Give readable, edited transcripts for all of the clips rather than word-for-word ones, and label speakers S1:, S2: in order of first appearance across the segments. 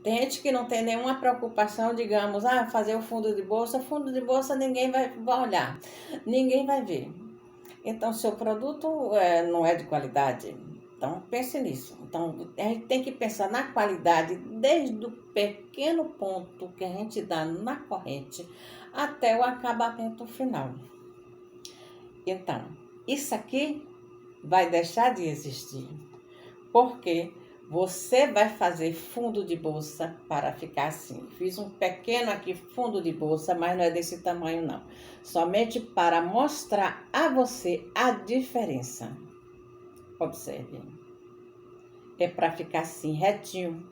S1: Tem gente que não tem nenhuma preocupação, digamos, fazer o fundo de bolsa ninguém vai olhar, ninguém vai ver. Então, seu produto não é de qualidade. Então, pense nisso. Então, a gente tem que pensar na qualidade desde o pequeno ponto que a gente dá na corrente até o acabamento final. Então, isso aqui vai deixar de existir, porque você vai fazer fundo de bolsa para ficar assim. Fiz um pequeno aqui fundo de bolsa, mas não é desse tamanho não. Somente para mostrar a você a diferença. Observe. É para ficar assim, retinho.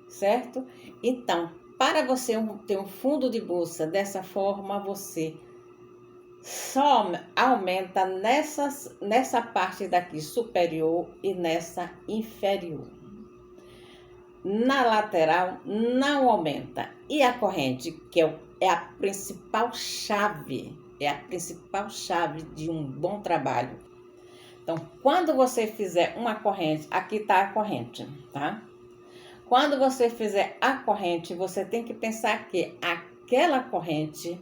S1: Certo? Então, para você ter um fundo de bolsa dessa forma, você só aumenta nessa parte daqui superior e nessa inferior. Na lateral não aumenta. E a corrente, que é a principal chave, de um bom trabalho. Então, quando você fizer uma corrente, aqui está a corrente, tá? Quando você fizer a corrente, você tem que pensar que aquela corrente,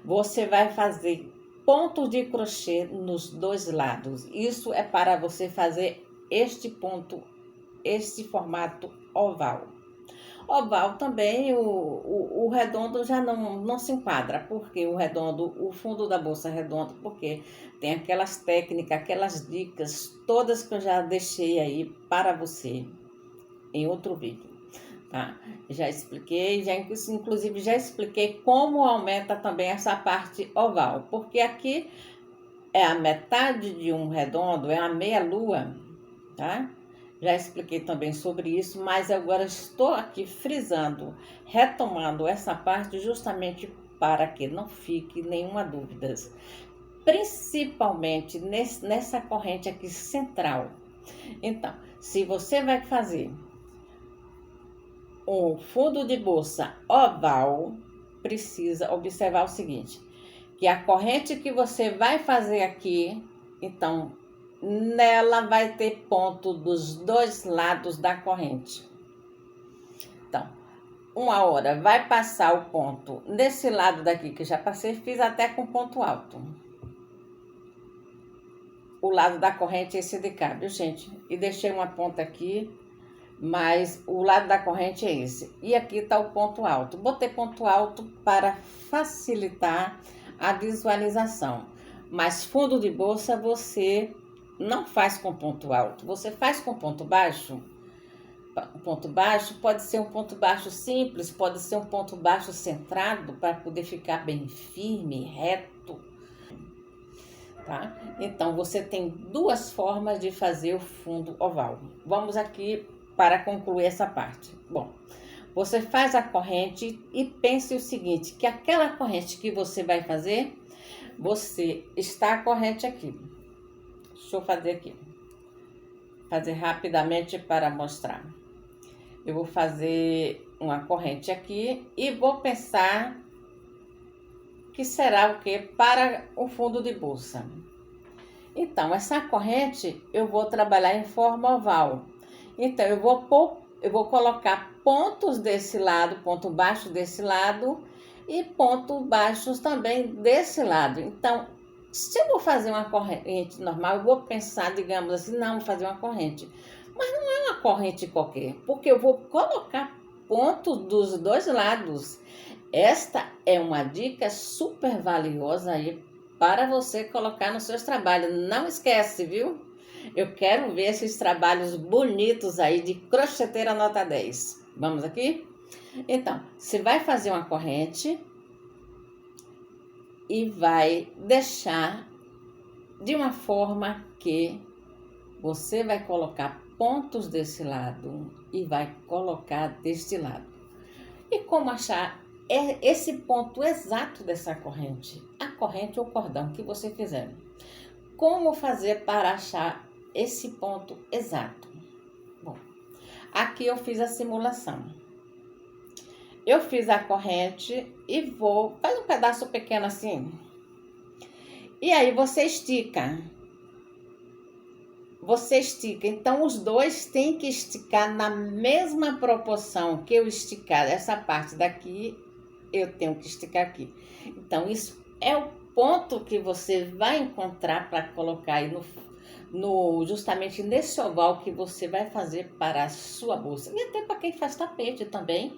S1: você vai fazer pontos de crochê nos dois lados. Isso é para você fazer este formato oval. Oval também, o redondo já não se enquadra, porque o redondo, o fundo da bolsa é redondo, porque tem aquelas técnicas, aquelas dicas, todas que eu já deixei aí para você em outro vídeo. Tá? Já expliquei, inclusive já expliquei como aumenta também essa parte oval, porque aqui é a metade de um redondo, é a meia-lua, tá? Já expliquei também sobre isso, mas agora estou aqui frisando, retomando essa parte justamente para que não fique nenhuma dúvida, principalmente nessa corrente aqui central. Então, se você vai fazer um fundo de bolsa oval, precisa observar o seguinte, que a corrente que você vai fazer aqui, então, nela vai ter ponto dos dois lados da corrente. Então, uma hora vai passar o ponto nesse lado daqui que já passei, fiz até com ponto alto. O lado da corrente é esse de cá, viu, gente? E deixei uma ponta aqui, mas o lado da corrente é esse. E aqui está o ponto alto. Botei ponto alto para facilitar a visualização. Mas fundo de bolsa você não faz com ponto alto, você faz com ponto baixo. O ponto baixo pode ser um ponto baixo simples, pode ser um ponto baixo centrado para poder ficar bem firme, reto. Tá? Então, você tem duas formas de fazer o fundo oval. Vamos aqui para concluir essa parte. Bom, você faz a corrente e pense o seguinte, que aquela corrente que você vai fazer, você está a corrente aqui. Deixa eu fazer aqui. Fazer rapidamente para mostrar. Eu vou fazer uma corrente aqui e vou pensar que será o que para o fundo de bolsa. Então, essa corrente eu vou trabalhar em forma oval. Então, eu vou colocar pontos desse lado, ponto baixo desse lado e pontos baixos também desse lado. Então, se eu vou fazer uma corrente normal, eu vou pensar, digamos assim, não, vou fazer uma corrente. Mas não é uma corrente qualquer, porque eu vou colocar pontos dos dois lados. Esta é uma dica super valiosa aí para você colocar nos seus trabalhos. Não esquece, viu? Eu quero ver esses trabalhos bonitos aí de crocheteira nota 10. Vamos aqui? Então, você vai fazer uma corrente e vai deixar de uma forma que você vai colocar pontos desse lado e vai colocar deste lado. E como achar esse ponto exato dessa corrente? A corrente ou cordão que você fizer. Como fazer para achar esse ponto exato? Bom, aqui eu fiz a simulação. Eu fiz a corrente e faz um pedaço pequeno assim. E aí você estica. você estica. Então, os dois têm que esticar na mesma proporção que eu esticar essa parte daqui, eu tenho que esticar aqui. Então, isso é o ponto que você vai encontrar para colocar aí justamente nesse oval que você vai fazer para a sua bolsa. E até para quem faz tapete também.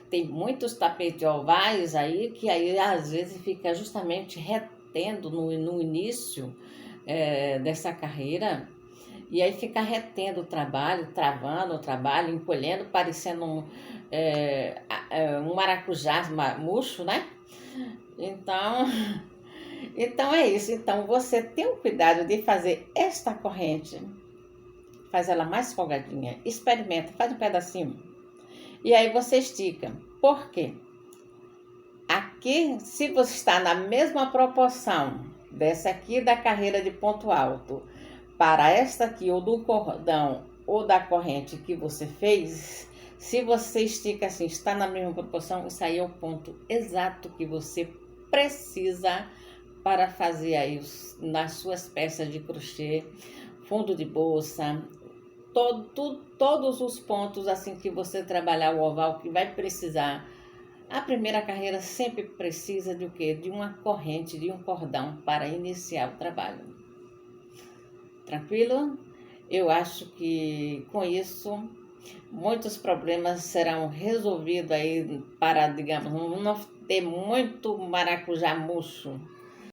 S1: Tem muitos tapetes ovais aí que aí às vezes fica justamente retendo no início dessa carreira. E aí fica retendo o trabalho, travando o trabalho, encolhendo, parecendo um maracujá murcho, né? Então, então é isso. Então você tem o cuidado de fazer esta corrente, faz ela mais folgadinha, experimenta, faz um pedacinho. E aí você estica. Por quê? Aqui, se você está na mesma proporção dessa aqui da carreira de ponto alto para esta aqui, ou do cordão, ou da corrente que você fez, se você estica assim, está na mesma proporção, isso aí é o ponto exato que você precisa para fazer aí nas suas peças de crochê, fundo de bolsa, todos os pontos assim que você trabalhar o oval que vai precisar. A primeira carreira sempre precisa de o quê? De uma corrente, de um cordão para iniciar o trabalho. Tranquilo? Eu acho que com isso muitos problemas serão resolvidos aí para, digamos, não ter muito maracujá murcho.